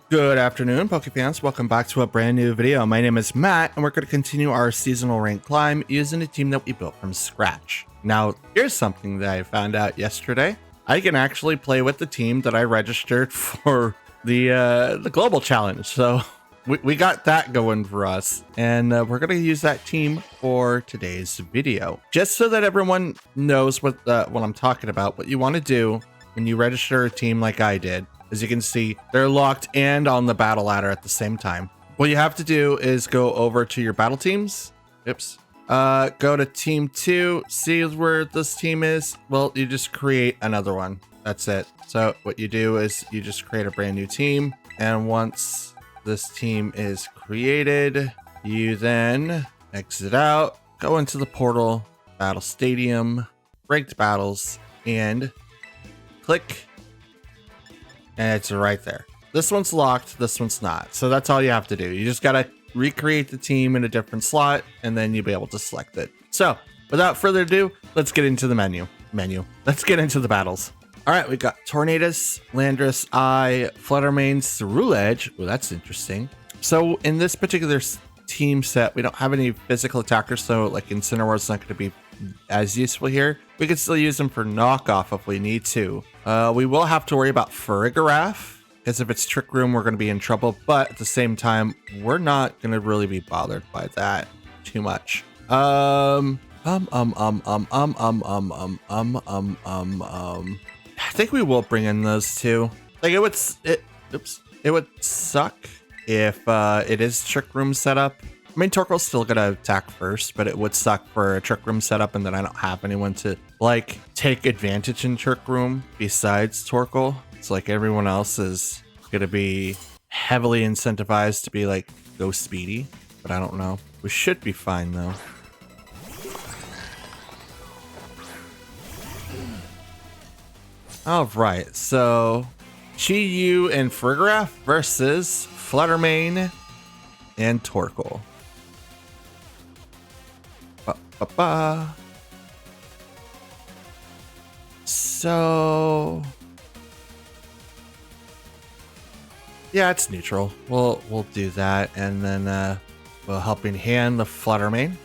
Good afternoon, Pokefans. Welcome back to a brand new video. My name is Matt, and we're going to continue our seasonal rank climb using a team that we built from scratch. Now, here's something that I found out yesterday. I can actually play with the team that I registered for the global challenge. So we got that going for us, and we're going to use that team for today's video. Just so that everyone knows what I'm talking about, what you want to do when you register a team like I did. As you can see, they're locked and on the battle ladder at the same time. What you have to do is go over to your battle teams. Oops. Go to team 2, see where this team is. Well, you just create another one. That's it. So what you do is you just create a brand new team. And once this team is created, you then exit out, go into the portal, battle stadium, ranked battles, and click. And it's right there. This one's locked, this one's not. So that's all you have to do. You just gotta recreate the team in a different slot, and then you'll be able to select it. So without further ado, let's get into the menu. Let's get into the battles. All right, we got Tornadus, Landorus, Fluttermane, Ceruledge. Well, that's interesting. So in this particular team set, we don't have any physical attackers, so like Incineroar's not going to be as useful here. We can still use them for knockoff if we need to. We will have to worry about Farigiraf, because if it's Trick Room, we're going to be in trouble. But at the same time, we're not going to really be bothered by that too much. I think we will bring in those two. Like it would suck if it is Trick Room setup. I mean, Torkoal's still gonna attack first, but it would suck for a Trick Room setup, and then I don't have anyone to like take advantage in Trick Room besides Torkoal. It's like everyone else is gonna be heavily incentivized to be like go speedy, but I don't know. We should be fine though. All right, so Chi-Yu and Farigiraf versus Fluttermane and Torkoal. So yeah, it's neutral. We'll do that, and then we'll helping hand the Fluttermane.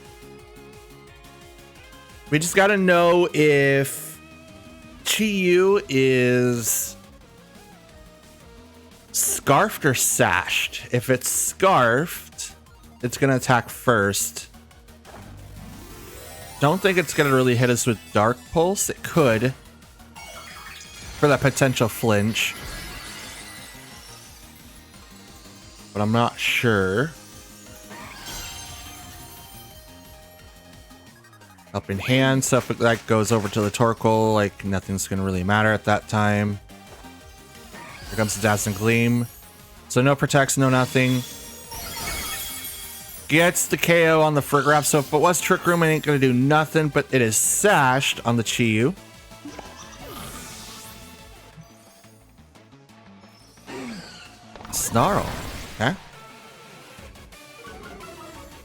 We just gotta know if Chi-Yu is scarfed or sashed. If it's scarfed, it's gonna attack first. Don't think it's gonna really hit us with Dark Pulse. It could for that potential flinch, but I'm not sure. Helping hand, so if that goes over to the Torkoal, like nothing's gonna really matter at that time. Here comes the Dazzling Gleam. So no protects, no nothing. Gets the KO on the Farigiraf. So if it was Trick Room, it ain't gonna do nothing, but it is sashed on the Chi-Yu. Snarl. Okay.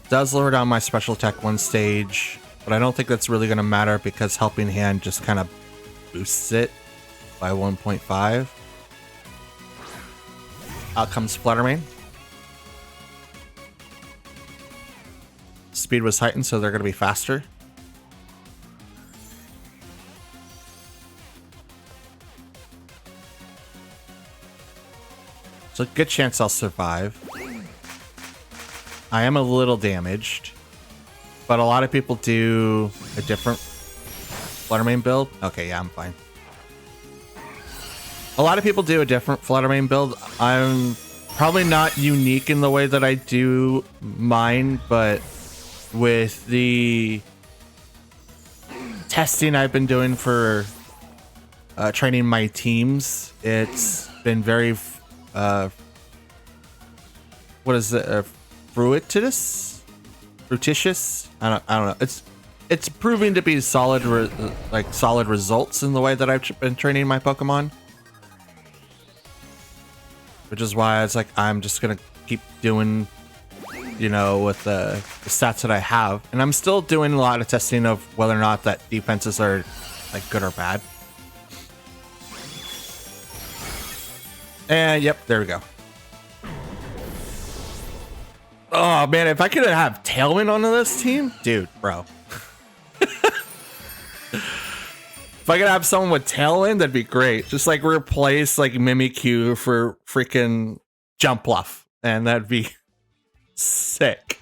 Does lower down my special attack one stage, but I don't think that's really gonna matter because Helping Hand just kind of boosts it by 1.5. Out comes Fluttermane. Speed was heightened, so they're going to be faster. So good chance I'll survive. I am a little damaged, but a lot of people do a different Fluttermane build. Okay, yeah, I'm fine. A lot of people do a different Fluttermane build. I'm probably not unique in the way that I do mine, but with the testing I've been doing for training my teams, it's been very what is it? Fruititious? I don't know. It's proving to be solid results in the way that I've been training my Pokemon. Which is why it's like I'm just gonna keep doing, you know, with the stats that I have. And I'm still doing a lot of testing of whether or not that defenses are like good or bad. And yep, there we go. Oh man, if I could have Tailwind on this team, dude, bro. If I could have someone with Tailwind, that'd be great. Just like replace like Mimikyu for freaking Jumpluff, and that'd be sick.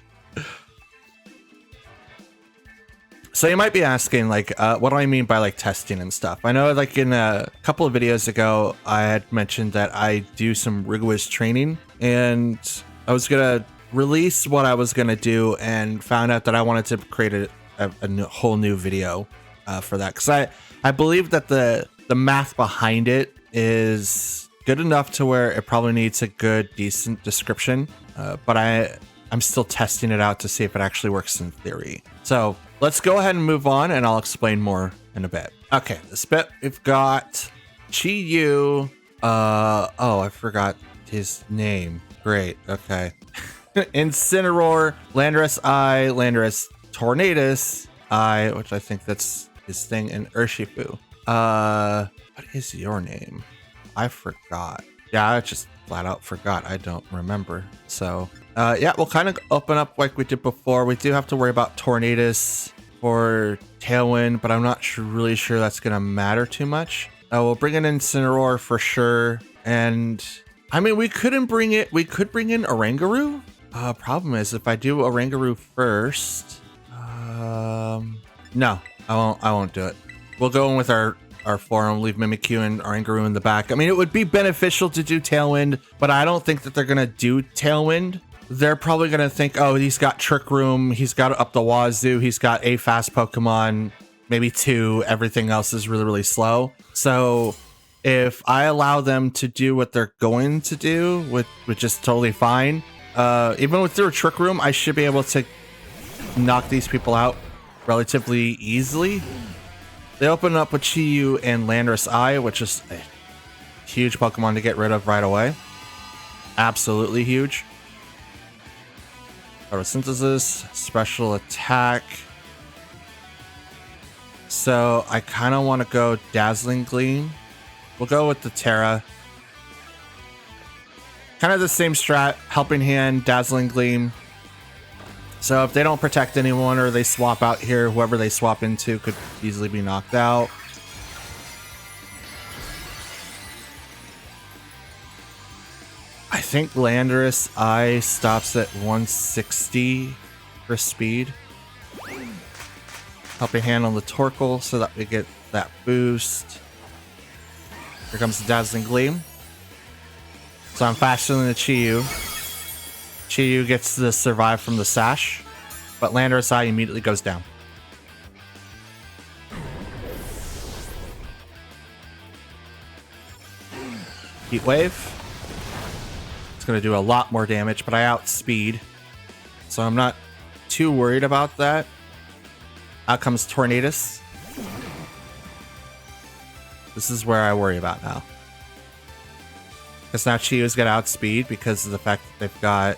So you might be asking, like, what do I mean by like testing and stuff? I know, like in a couple of videos ago, I had mentioned that I do some rigorous training, and I was gonna release what I was gonna do, and found out that I wanted to create a whole new video for that, because I believe that the math behind it is good enough to where it probably needs a good, decent description, but I'm still testing it out to see if it actually works in theory. So let's go ahead and move on, and I'll explain more in a bit. Okay, this bit we've got Chi-Yu. Oh, I forgot his name. Great. Okay. Incineroar, Landorus I, Landorus Tornadus I, which I think that's his thing, and Urshifu. What is your name? I forgot. Yeah, I just flat out forgot. I don't remember. So, yeah, we'll kind of open up like we did before. We do have to worry about Tornadus for Tailwind, but I'm not really sure that's going to matter too much. We'll bring in Incineroar for sure. And I mean, we could bring in Oranguru. Problem is, if I do Oranguru first, no, I won't do it. We'll go in with our form, leave Mimikyu and Oranguru in the back. I mean, it would be beneficial to do Tailwind, but I don't think that they're gonna do Tailwind. They're probably gonna think, oh, he's got Trick Room, he's got it up the wazoo, he's got a fast Pokemon, maybe 2, everything else is really, really slow. So if I allow them to do what they're going to do, which is totally fine, even with their Trick Room, I should be able to knock these people out relatively easily. They open up with Chi-Yu and Landorus I, which is a huge Pokemon to get rid of right away. Absolutely huge. Photosynthesis, special attack. So I kind of want to go Dazzling Gleam. We'll go with the Terra. Kind of the same strat, Helping Hand, Dazzling Gleam. So if they don't protect anyone or they swap out here, whoever they swap into could easily be knocked out. I think Landorus I stops at 160 for speed. Helping Hand on the Torkoal so that we get that boost. Here comes the Dazzling Gleam. So I'm faster than the Chi-Yu. Chi-Yu gets to survive from the sash, but Landorus I immediately goes down. Heat Wave. It's going to do a lot more damage, but I outspeed, so I'm not too worried about that. Out comes Tornadus. This is where I worry about now. Because now Chi-Yu's got outspeed because of the fact that they've got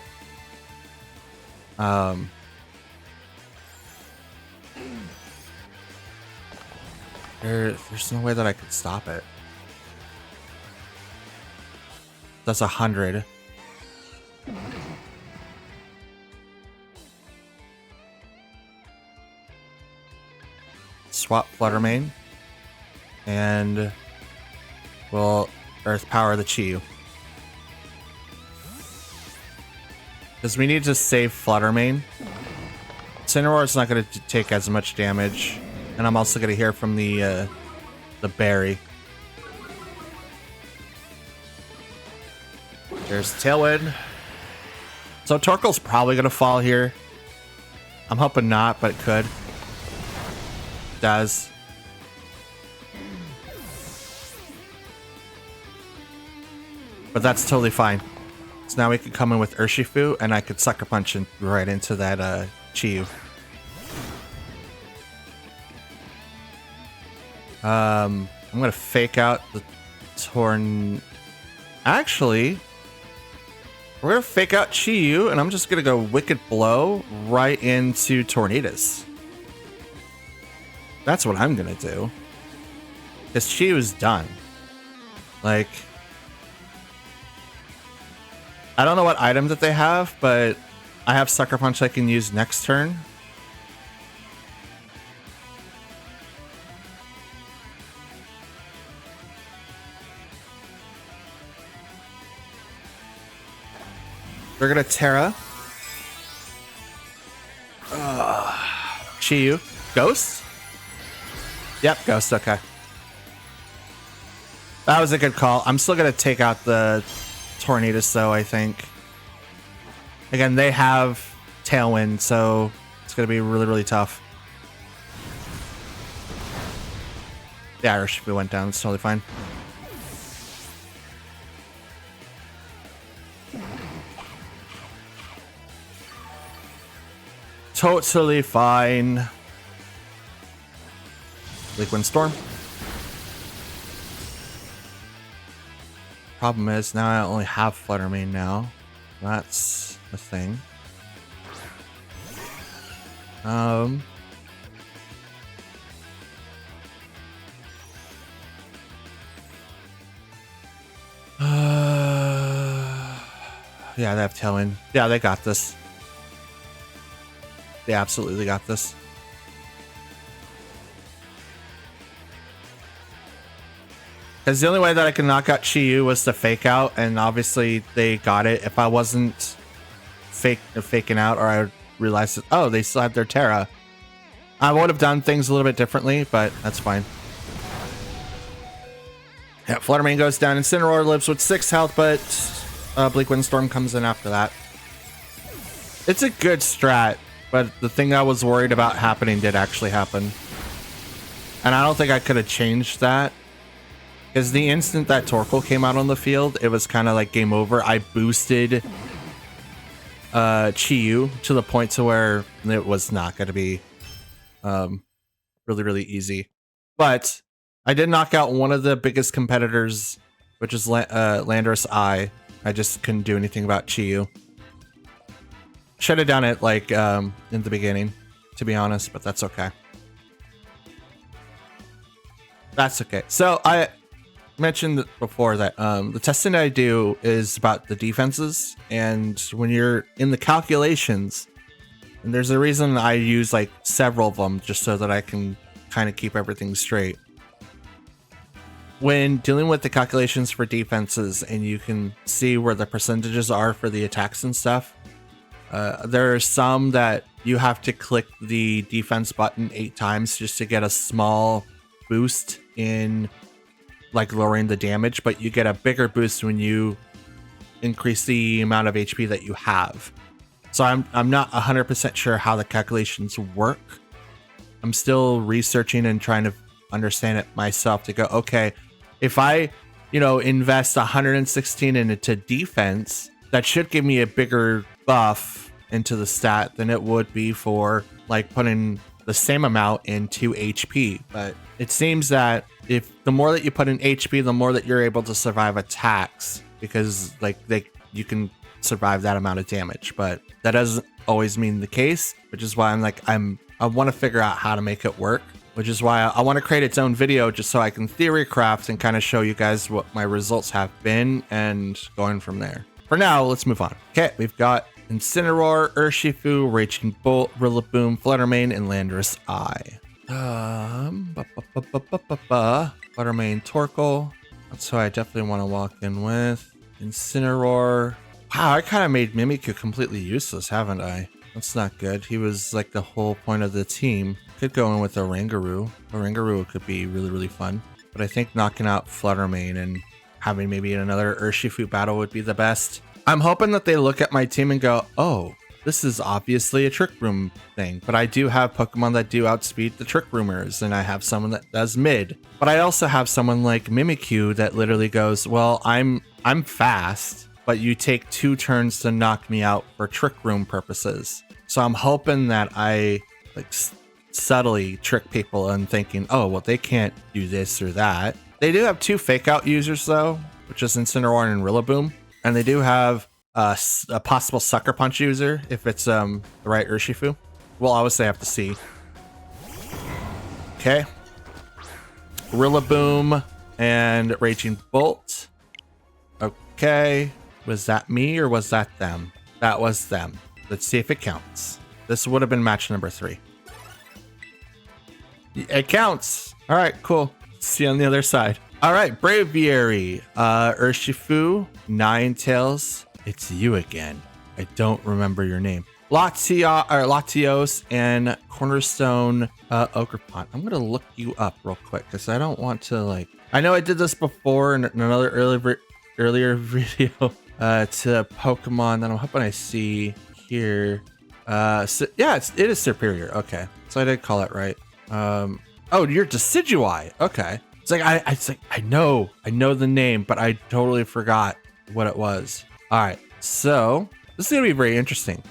there's no way that I could stop it. That's 100. Swap Fluttermane. And we'll Earth Power the Chi-Yu. Because we need to save Fluttermane. Incineroar is not going to take as much damage. And I'm also going to hear from the berry. There's Tailwind. So Torkoal's probably going to fall here. I'm hoping not, but it could. It does. But that's totally fine. So now we can come in with Urshifu, and I could Sucker Punch right into that Chi-Yu. I'm gonna fake out the Actually, we're gonna fake out Chi-Yu, and I'm just gonna go Wicked Blow right into Tornadus. That's what I'm gonna do. Because Chi-Yu's done. Like, I don't know what item that they have, but I have Sucker Punch I can use next turn. We're gonna Terra. Chiyu. Ghost? Yep, Ghost, okay. That was a good call. I'm still gonna take out the Tornadus though, I think. Again, they have Tailwind, so it's gonna be really, really tough. The Irish went down, it's totally fine. Totally fine. Liquid Storm. Problem is, now I only have Flutter Mane now. That's the thing. Yeah, they have Tailwind. Yeah, they got this. They absolutely got this. Because the only way that I could knock out Chiyu was to fake out, and obviously they got it. If I wasn't faking out, or I realized that, oh, they still had their Terra, I would have done things a little bit differently, but that's fine. Yeah, Flutter Mane goes down. Incineroar lives with 6 health, but Bleak Windstorm comes in after that. It's a good strat, but the thing I was worried about happening did actually happen. And I don't think I could have changed that. Because the instant that Torkoal came out on the field, it was kind of like game over. I boosted Chiyu to the point to where it was not going to be really, really easy. But I did knock out one of the biggest competitors, which is Landorus I. I just couldn't do anything about Chiyu. Should have done it like in the beginning, to be honest, but that's okay. That's okay. So I mentioned before that the testing I do is about the defenses, and when you're in the calculations, and there's a reason I use like several of them just so that I can kind of keep everything straight. When dealing with the calculations for defenses, and you can see where the percentages are for the attacks and stuff, there are some that you have to click the defense button 8 times just to get a small boost in like lowering the damage, but you get a bigger boost when you increase the amount of HP that you have. So I'm not 100% sure how the calculations work. I'm still researching and trying to understand it myself to go, okay, if I, invest 116 into defense, that should give me a bigger buff into the stat than it would be for like putting the same amount into HP. But it seems that if the more that you put in HP, the more that you're able to survive attacks, because like you can survive that amount of damage. But that doesn't always mean the case, which is why I want to figure out how to make it work, which is why I want to create its own video just so I can theory craft and kind of show you guys what my results have been and going from there. For now, let's move on. Okay, we've got Incineroar, Urshifu, Raging Bolt, Rillaboom, Flutter Mane, and Landorus I. Flutter Mane, Torkoal. That's who I definitely want to walk in with. Incineroar. Wow, I kind of made Mimikyu completely useless, haven't I? That's not good. He was like the whole point of the team. Could go in with a Rangaroo. A Rangaroo could be really, really fun. But I think knocking out Flutter Mane and having maybe another Urshifu battle would be the best. I'm hoping that they look at my team and go, oh, this is obviously a Trick Room thing. But I do have Pokemon that do outspeed the Trick Roomers, and I have someone that does mid. But I also have someone like Mimikyu that literally goes, well, I'm fast, but you take 2 turns to knock me out for Trick Room purposes. So I'm hoping that I like subtly trick people and thinking, oh, well, they can't do this or that. They do have 2 fake out users though, which is Incineroar and Rillaboom. And they do have a possible Sucker Punch user if it's the right Urshifu. We'll obviously have to see. Okay. Rillaboom and Raging Bolt. Okay. Was that me or was that them? That was them. Let's see if it counts. This would have been match number 3. It counts. All right, cool. See you on the other side. All right, Braviary, Urshifu, Ninetales. It's you again. I don't remember your name. Latios and Cornerstone Ogerpon. I'm gonna look you up real quick because I don't want to like. I know I did this before in another earlier video to Pokemon that I'm hoping I see here. So, yeah, it is superior. Okay, so I did call it right. Oh, you're Decidueye. Okay, it's like I know the name, but I totally forgot what it was. All right, so this is gonna be very interesting.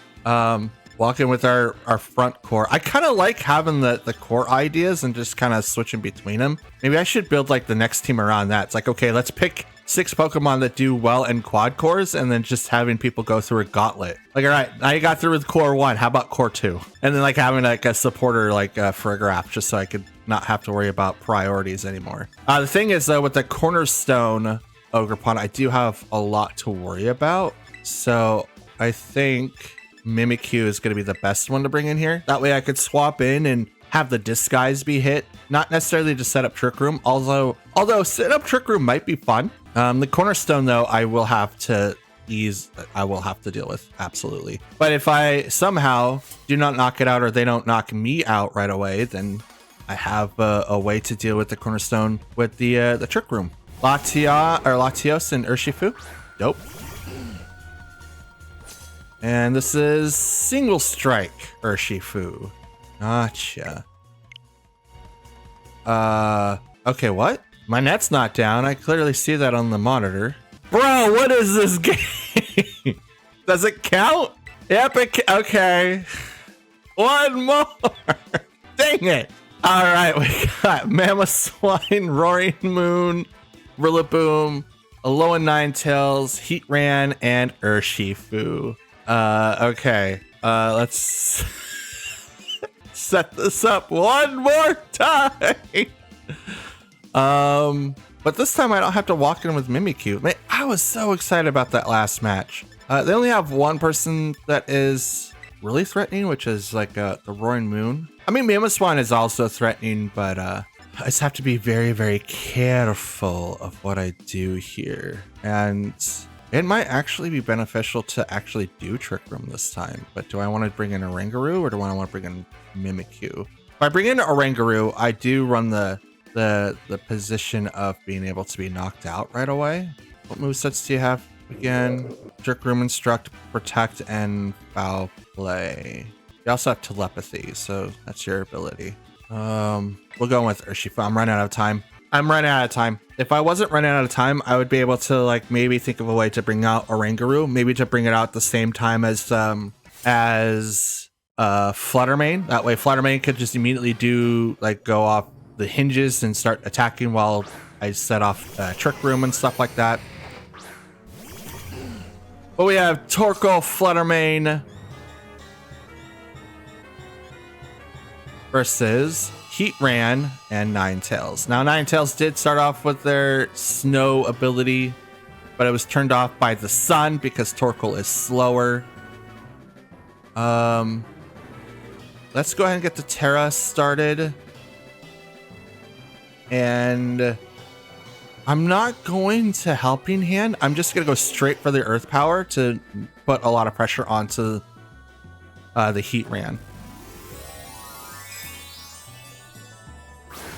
Walking with our front core. I kind of like having the core ideas and just kind of switching between them. Maybe I should build like the next team around that. It's like, okay, let's pick 6 Pokemon that do well in quad cores and then just having people go through a gauntlet. Like, all right, now you got through with core 1. How about core 2? And then like having like a supporter like for a graph just so I could not have to worry about priorities anymore. The thing is though, with the Cornerstone Ogerpon, I do have a lot to worry about. So I think Mimikyu is going to be the best one to bring in here. That way I could swap in and have the disguise be hit. Not necessarily to set up Trick Room, although set up Trick Room might be fun. The Cornerstone though, I will have to deal with, absolutely. But if I somehow do not knock it out or they don't knock me out right away, then I have a way to deal with the Cornerstone with the Trick Room. Latios and Urshifu. Dope. And this is Single Strike Urshifu. Gotcha. Okay, what? My net's not down. I clearly see that on the monitor. Bro, what is this game? Does it count? Yep, okay. One more. Dang it. All right, we got Mamoswine, Roaring Moon, Rillaboom, Alolan Ninetales, Heatran, and Urshifu. Okay. Let's set this up one more time. But this time I don't have to walk in with Mimikyu. Man, I was so excited about that last match. They only have one person that is really threatening, which is like the Roaring Moon. I mean, Mamoswine is also threatening, but I just have to be very, very careful of what I do here. And it might actually be beneficial to actually do Trick Room this time. But do I want to bring in Oranguru or do I want to bring in Mimikyu? If I bring in Oranguru, I do run the position of being able to be knocked out right away. What movesets do you have again? Trick Room, Instruct, Protect, and Foul Play. You also have Telepathy, so that's your ability. We'll go with Urshifu. I'm running out of time. If I wasn't running out of time, I would be able to like maybe think of a way to bring out Oranguru, maybe to bring it out at the same time as Fluttermane. That way Fluttermane could just immediately go off the hinges and start attacking while I set off Trick Room and stuff like that. But we have Torkoal, Fluttermane versus Heatran and Ninetales. Now, Ninetales did start off with their snow ability, but it was turned off by the sun because Torkoal is slower. Let's go ahead and get the Terra started. And I'm not going to Helping Hand. I'm just going to go straight for the Earth Power to put a lot of pressure onto the Heatran.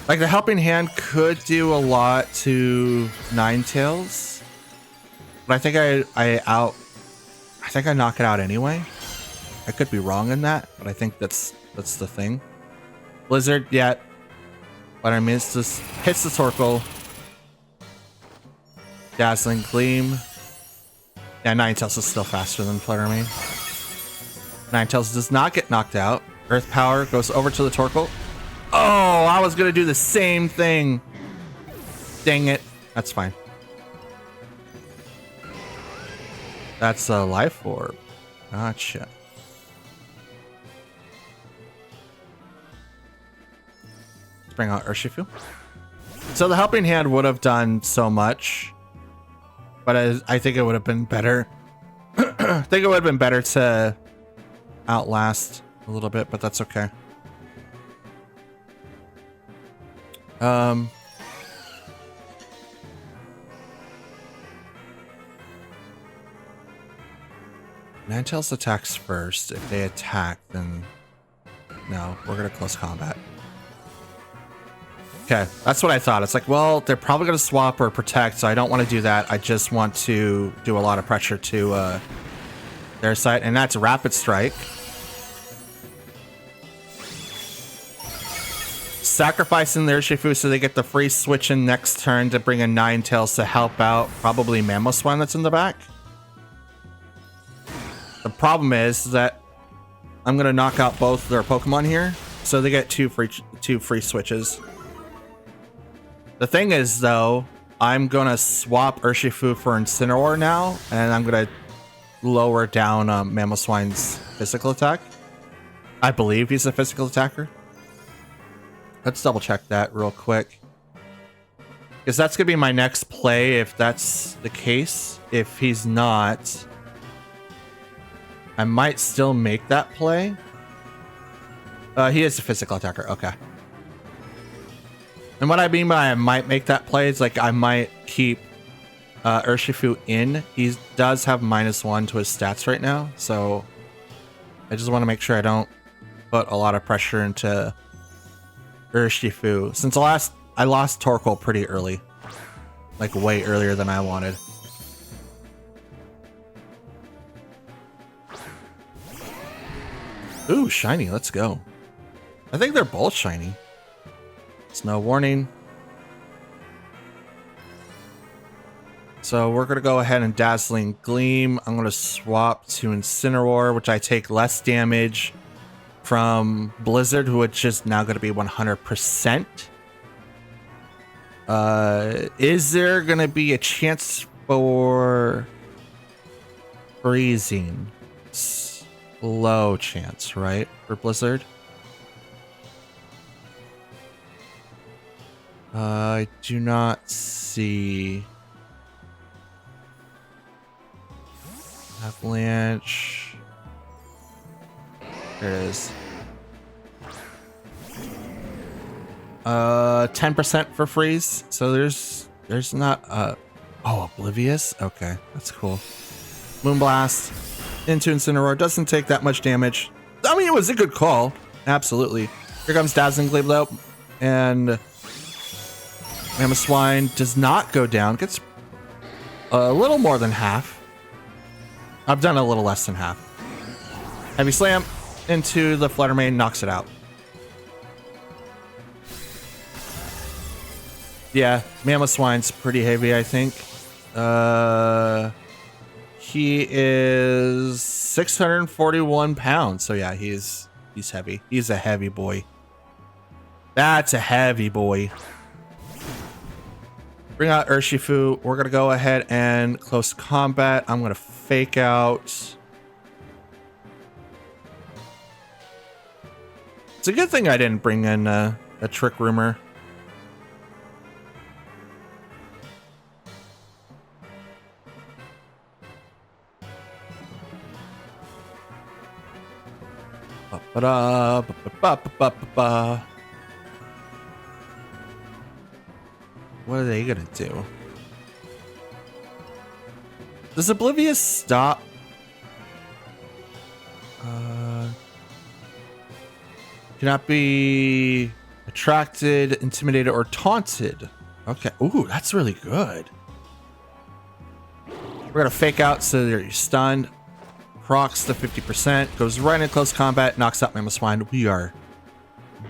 Like the Helping Hand could do a lot to Ninetales, but I think I knock it out anyway. I could be wrong in that, but I think that's the thing. Blizzard, yeah. What I mean is just hits the Torkoal. Dazzling Gleam. Yeah, Ninetales is still faster than Fluttermane. Ninetales does not get knocked out. Earth Power goes over to the Torkoal. Oh, I was gonna do the same thing. Dang it. That's fine. That's a Life Orb. Gotcha. Let's bring out Urshifu. So the Helping Hand would have done so much, but I think it would have been better. I think it would have been better to outlast a little bit, but that's okay. Ninetales attacks first. If they attack, then no, we're gonna close combat. Okay, that's what I thought. It's like, well, they're probably gonna swap or protect, so I don't want to do that. I just want to do a lot of pressure to their side, and that's Rapid Strike. Sacrificing their Shifu so they get the free switch in next turn to bring in Ninetales to help out probably Mamoswine that's in the back. The problem is that I'm gonna knock out both their Pokemon here, so they get two free switches. The thing is, though, I'm gonna swap Urshifu for Incineroar now, and I'm gonna lower down Mamoswine's physical attack. I believe he's a physical attacker. Let's double check that real quick, because that's gonna be my next play if that's the case. If he's not, I might still make that play. He is a physical attacker. Okay. And what I mean by I might make that play is like I might keep Urshifu in. He does have -1 to his stats right now, so I just want to make sure I don't put a lot of pressure into Urshifu. Since I lost Torkoal pretty early, like way earlier than I wanted. Ooh, shiny. Let's go. I think they're both shiny. Snow warning. So we're going to go ahead and Dazzling Gleam. I'm going to swap to Incineroar, which I take less damage from Blizzard, which is now going to be 100%. Is there going to be a chance for freezing? Low chance, right, for Blizzard? I do not see Avalanche. There it is. 10% for freeze. So there's not oh, Oblivious. Okay, that's cool. Moonblast into Incineroar doesn't take that much damage. I mean, it was a good call. Absolutely. Here comes Dazzling Gleam though, and Mamoswine does not go down. Gets a little more than half. I've done a little less than half. Heavy Slam into the Flutter Mane, knocks it out. Yeah, Mamoswine's pretty heavy, I think. He is 641 pounds. So yeah, he's heavy. He's a heavy boy. That's a heavy boy. Bring out Urshifu. We're gonna go ahead and close combat. I'm gonna fake out. It's a good thing I didn't bring in a Trick Rumor. What are they gonna do? Does Oblivious stop? Cannot be attracted, intimidated, or taunted. Okay. Ooh, that's really good. We're gonna fake out so they're stunned. Procs the 50%, goes right in close combat, knocks out Mamoswine. We are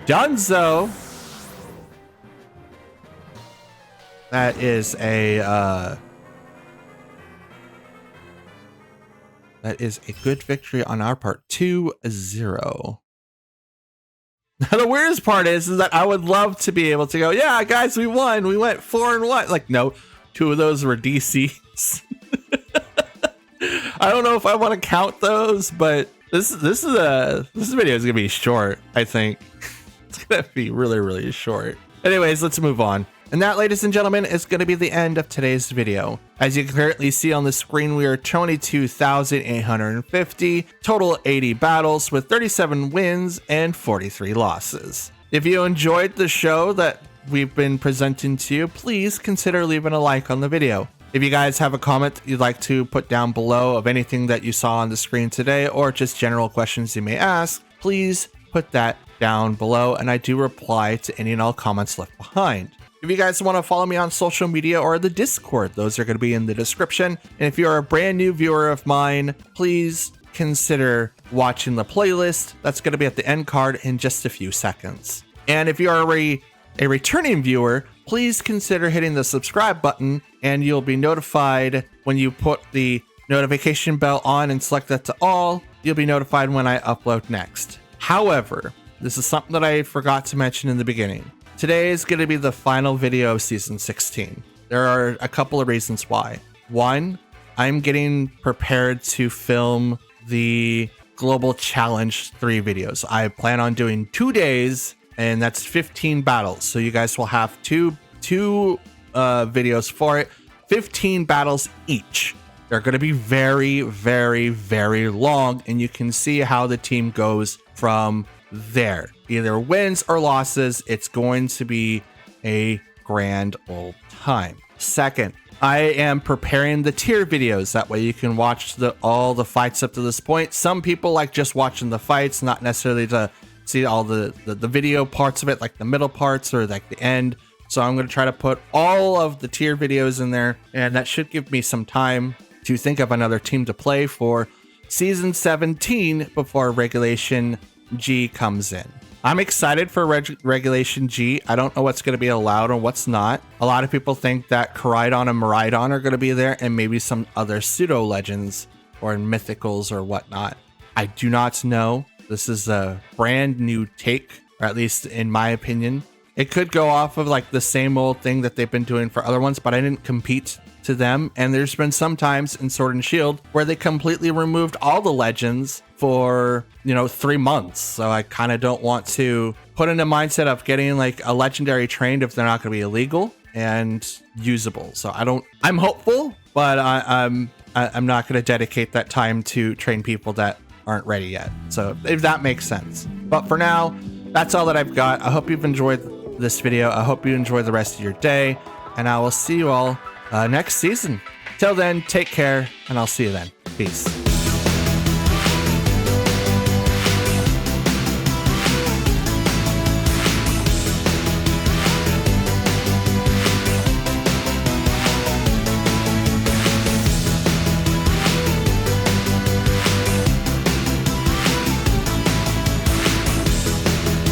donezo. That is a good victory on our part. 2-0. Now the weirdest part is that I would love to be able to go, yeah, guys, we won. We went 4-1. Like, no, 2 of those were DCs. I don't know if I want to count those, but this video is gonna be short. I think it's gonna be really, really short. Anyways, let's move on. And that, ladies and gentlemen, is going to be the end of today's video. As you can currently see on the screen, we are 22,850, total 80 battles with 37 wins and 43 losses. If you enjoyed the show that we've been presenting to you, please consider leaving a like on the video. If you guys have a comment you'd like to put down below of anything that you saw on the screen today, or just general questions you may ask, please put that down below, and I do reply to any and all comments left behind. If you guys want to follow me on social media or the Discord, those are going to be in the description. And if you're a brand new viewer of mine, please consider watching the playlist. That's going to be at the end card in just a few seconds. And if you are already a returning viewer, please consider hitting the subscribe button, and you'll be notified when you put the notification bell on and select that to all. You'll be notified when I upload next. However, this is something that I forgot to mention in the beginning. Today is going to be the final video of Season 16. There are a couple of reasons why. One, I'm getting prepared to film the Global Challenge 3 videos. I plan on doing 2 days, and that's 15 battles. So you guys will have two videos for it, 15 battles each. They're going to be very, very, very long, and you can see how the team goes from there. Either wins or losses, it's going to be a grand old time. Second, I am preparing the tier videos. That way you can watch all the fights up to this point. Some people like just watching the fights, not necessarily to see all the video parts of it, like the middle parts or like the end. So I'm going to try to put all of the tier videos in there, and that should give me some time to think of another team to play for Season 17 before Regulation G comes in. I'm excited for Regulation G. I don't know what's going to be allowed or what's not. A lot of people think that Koraidon and Miraidon are going to be there, and maybe some other pseudo legends or mythicals or whatnot. I do not know. This is a brand new take, or at least in my opinion. It could go off of like the same old thing that they've been doing for other ones, but I didn't compete to them. And there's been some times in Sword and Shield where they completely removed all the legends for 3 months. So I kind of don't want to put in a mindset of getting like a legendary trained if they're not going to be illegal and usable. So I'm hopeful, but I'm not going to dedicate that time to train people that aren't ready yet. So if that makes sense. But for now, that's all that I've got. I hope you've enjoyed this video. I hope you enjoy the rest of your day, and I will see you all next season. Till then, take care, and I'll see you then. Peace.